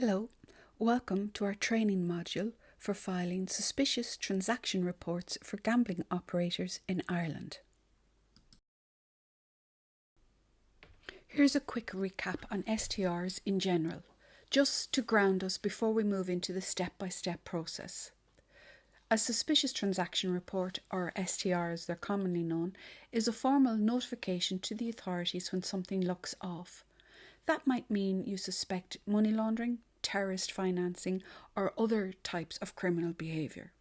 Hello, welcome to our training module for filing suspicious transaction reports for gambling operators in Ireland. Here's a quick recap on STRs in general, just to ground us before we move into the step-by-step process. A suspicious transaction report, or STR as they're commonly known, is a formal notification to the authorities when something looks off. That might mean you suspect money laundering, terrorist financing, or other types of criminal behaviour.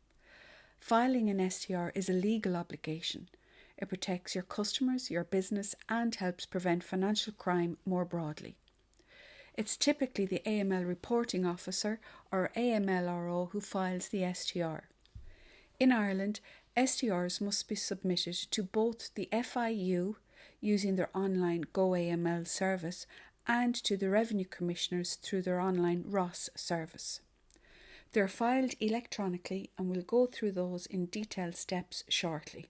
Filing an STR is a legal obligation. It protects your customers, your business, and helps prevent financial crime more broadly. It's typically the AML Reporting Officer, or AMLRO, who files the STR. In Ireland, STRs must be submitted to both the FIU, using their online goAML service, and to the Revenue Commissioners through their online ROS service. They are filed electronically, and we'll go through those in detailed steps shortly.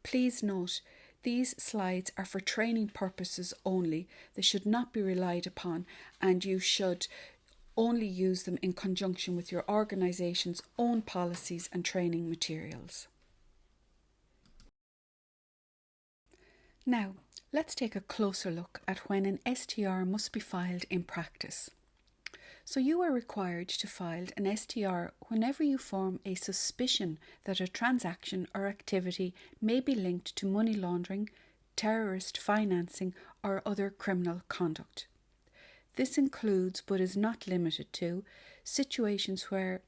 Please note, these slides are for training purposes only. They should not be relied upon, and you should only use them in conjunction with your organisation's own policies and training materials. Now, let's take a closer look at when an STR must be filed in practice. So you are required to file an STR whenever you form a suspicion that a transaction or activity may be linked to money laundering, terrorist financing, or other criminal conduct. This includes, but is not limited to, situations where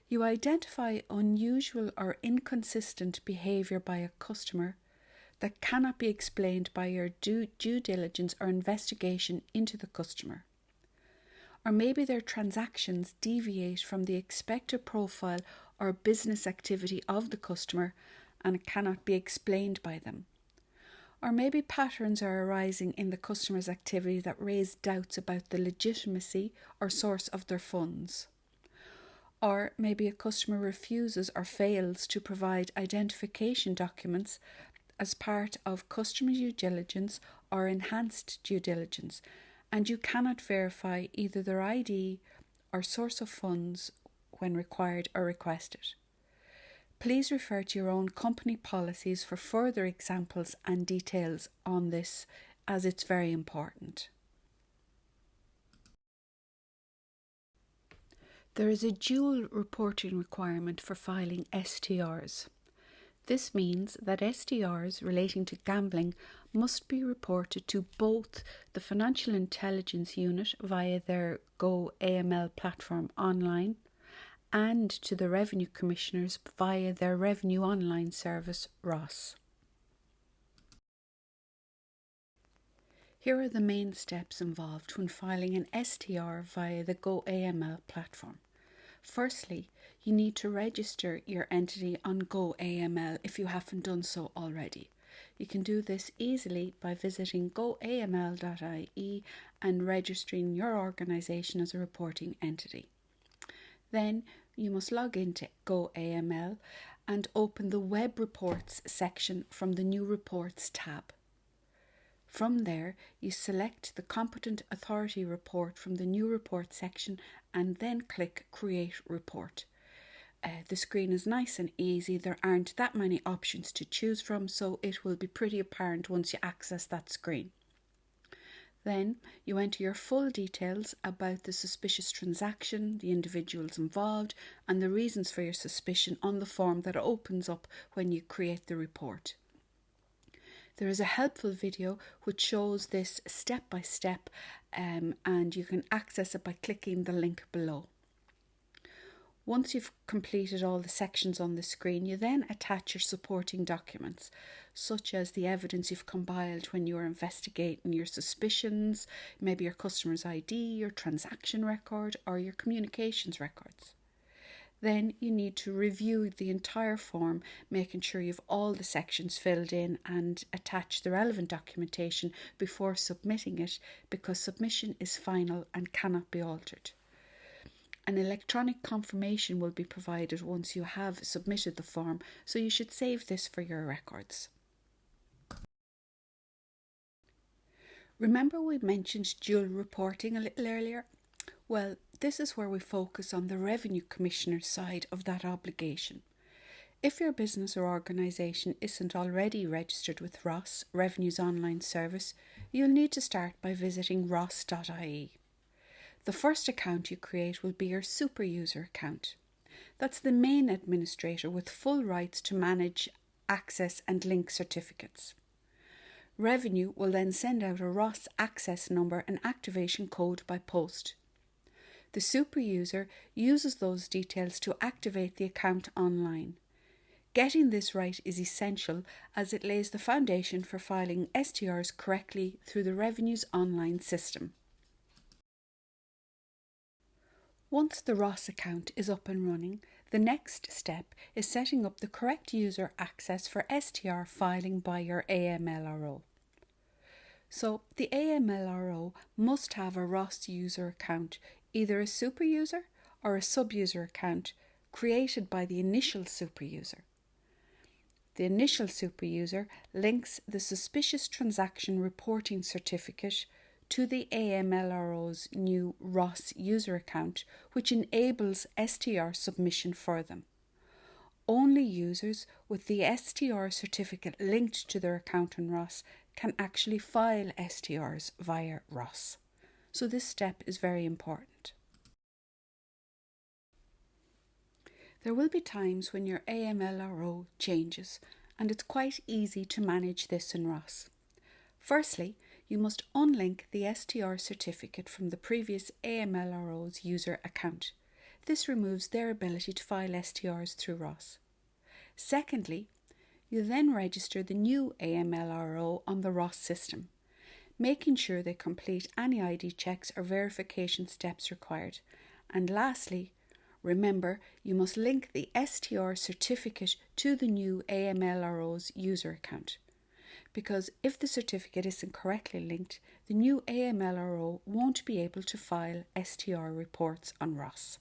you identify unusual or inconsistent behaviour by a customer that cannot be explained by your due diligence or investigation into the customer. Or maybe their transactions deviate from the expected profile or business activity of the customer and cannot be explained by them. Or maybe patterns are arising in the customer's activity that raise doubts about the legitimacy or source of their funds. Or maybe a customer refuses or fails to provide identification documents as part of customer due diligence or enhanced due diligence, and you cannot verify either their ID or source of funds when required or requested. Please refer to your own company policies for further examples and details on this, as it's very important. There is a dual reporting requirement for filing STRs. This means that STRs relating to gambling must be reported to both the Financial Intelligence Unit via their goAML platform online and to the Revenue Commissioners via their Revenue Online service ROS. Here are the main steps involved when filing an STR via the goAML platform. Firstly, you need to register your entity on goAML if you haven't done so already. You can do this easily by visiting goaml.ie and registering your organisation as a reporting entity. Then you must log into goAML and open the Web Reports section from the New Reports tab. From there, you select the Competent Authority report from the New Report section and then click Create Report. The screen is nice and easy. There aren't that many options to choose from, so it will be pretty apparent once you access that screen. Then you enter your full details about the suspicious transaction, the individuals involved, and the reasons for your suspicion on the form that opens up when you create the report. There is a helpful video which shows this step by step, and you can access it by clicking the link below. Once you've completed all the sections on the screen, you then attach your supporting documents, such as the evidence you've compiled when you are investigating your suspicions, maybe your customer's ID, your transaction record, or your communications records. Then you need to review the entire form, making sure you've all the sections filled in, and attach the relevant documentation before submitting it, because submission is final and cannot be altered. An electronic confirmation will be provided once you have submitted the form, so you should save this for your records. Remember we mentioned dual reporting a little earlier? Well, this is where we focus on the Revenue Commissioner's side of that obligation. If your business or organisation isn't already registered with ROS, Revenue's online service, you'll need to start by visiting ros.ie. The first account you create will be your super user account. That's the main administrator with full rights to manage, access and link certificates. Revenue will then send out a ROS access number and activation code by post. The super user uses those details to activate the account online. Getting this right is essential as it lays the foundation for filing STRs correctly through the Revenue's online system. Once the ROS account is up and running, the next step is setting up the correct user access for STR filing by your AMLRO. So the AMLRO must have a ROS user account, either a super user or a sub-user account created by the initial super user. The initial super user links the suspicious transaction reporting certificate to the AMLRO's new ROS user account, which enables STR submission for them. Only users with the STR certificate linked to their account in ROS can actually file STRs via ROS. So this step is very important. There will be times when your AMLRO changes, and it's quite easy to manage this in ROS. Firstly, you must unlink the STR certificate from the previous AMLRO's user account. This removes their ability to file STRs through ROS. Secondly, you then register the new AMLRO on the ROS system, making sure they complete any ID checks or verification steps required. And lastly, remember, you must link the STR certificate to the new AMLRO's user account. Because if the certificate isn't correctly linked, the new AMLRO won't be able to file STR reports on ROS.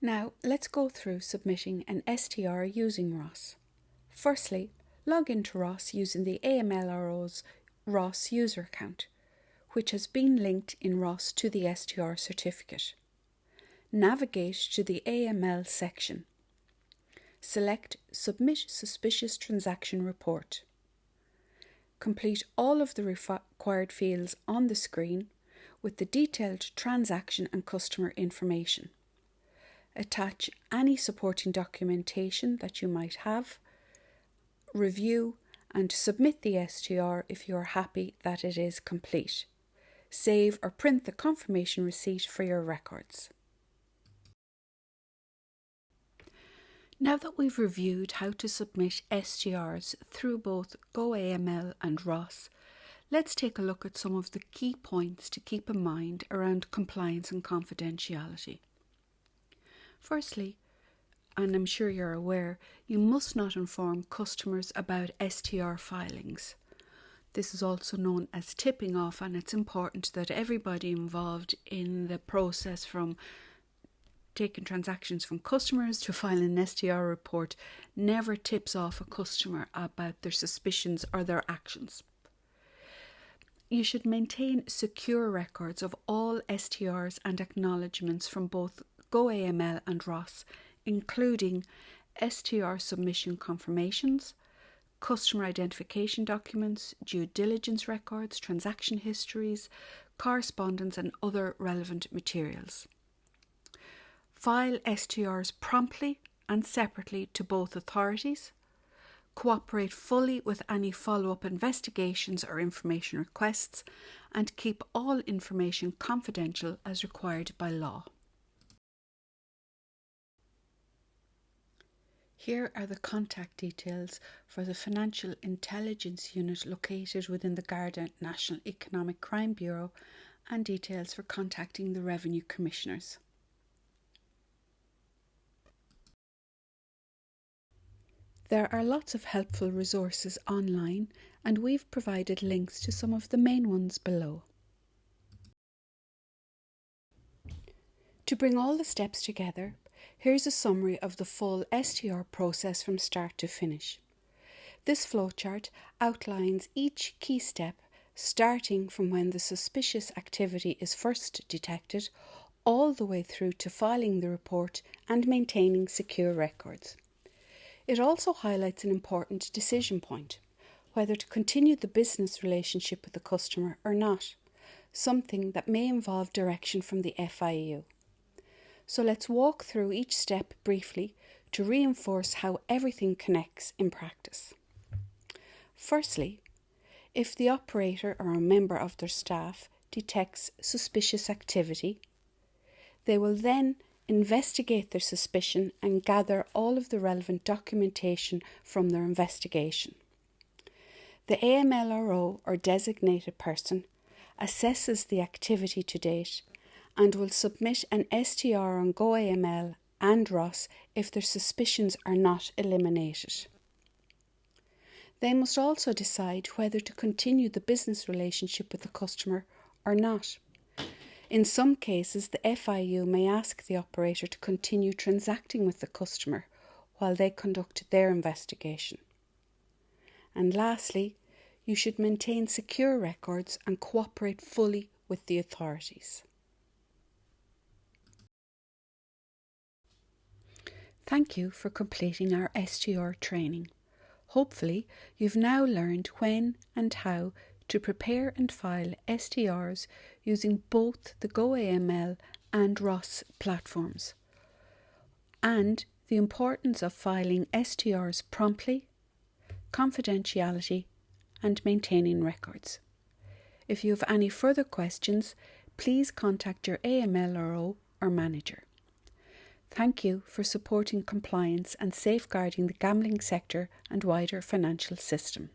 Now, let's go through submitting an STR using ROS. Firstly, log into ROS using the AMLRO's ROS user account, which has been linked in ROS to the STR certificate. Navigate to the AML section. Select Submit Suspicious Transaction Report. Complete all of the required fields on the screen with the detailed transaction and customer information. Attach any supporting documentation that you might have, review and submit the STR if you are happy that it is complete. Save or print the confirmation receipt for your records. Now that we've reviewed how to submit STRs through both goAML and ROS, let's take a look at some of the key points to keep in mind around compliance and confidentiality. Firstly, and I'm sure you're aware, you must not inform customers about STR filings. This is also known as tipping off, and it's important that everybody involved in the process, from taking transactions from customers to filing an STR report, never tips off a customer about their suspicions or their actions. You should maintain secure records of all STRs and acknowledgements from both goAML and ROS, including STR submission confirmations, customer identification documents, due diligence records, transaction histories, correspondence and other relevant materials. File STRs promptly and separately to both authorities. Cooperate fully with any follow-up investigations or information requests, and keep all information confidential as required by law. Here are the contact details for the Financial Intelligence Unit located within the Garda National Economic Crime Bureau, and details for contacting the Revenue Commissioners. There are lots of helpful resources online, and we've provided links to some of the main ones below. To bring all the steps together, here's a summary of the full STR process from start to finish. This flowchart outlines each key step starting from when the suspicious activity is first detected, all the way through to filing the report and maintaining secure records. It also highlights an important decision point, whether to continue the business relationship with the customer or not, something that may involve direction from the FIU. So let's walk through each step briefly to reinforce how everything connects in practice. Firstly, if the operator or a member of their staff detects suspicious activity, they will then investigate their suspicion and gather all of the relevant documentation from their investigation. The AMLRO or designated person assesses the activity to date and will submit an STR on goAML and ROS if their suspicions are not eliminated. They must also decide whether to continue the business relationship with the customer or not. In some cases, the FIU may ask the operator to continue transacting with the customer while they conduct their investigation. And lastly, you should maintain secure records and cooperate fully with the authorities. Thank you for completing our STR training. Hopefully, you've now learned when and how to prepare and file STRs using both the goAML and ROS platforms, and the importance of filing STRs promptly, confidentiality, and maintaining records. If you have any further questions, please contact your AMLRO or manager. Thank you for supporting compliance and safeguarding the gambling sector and wider financial system.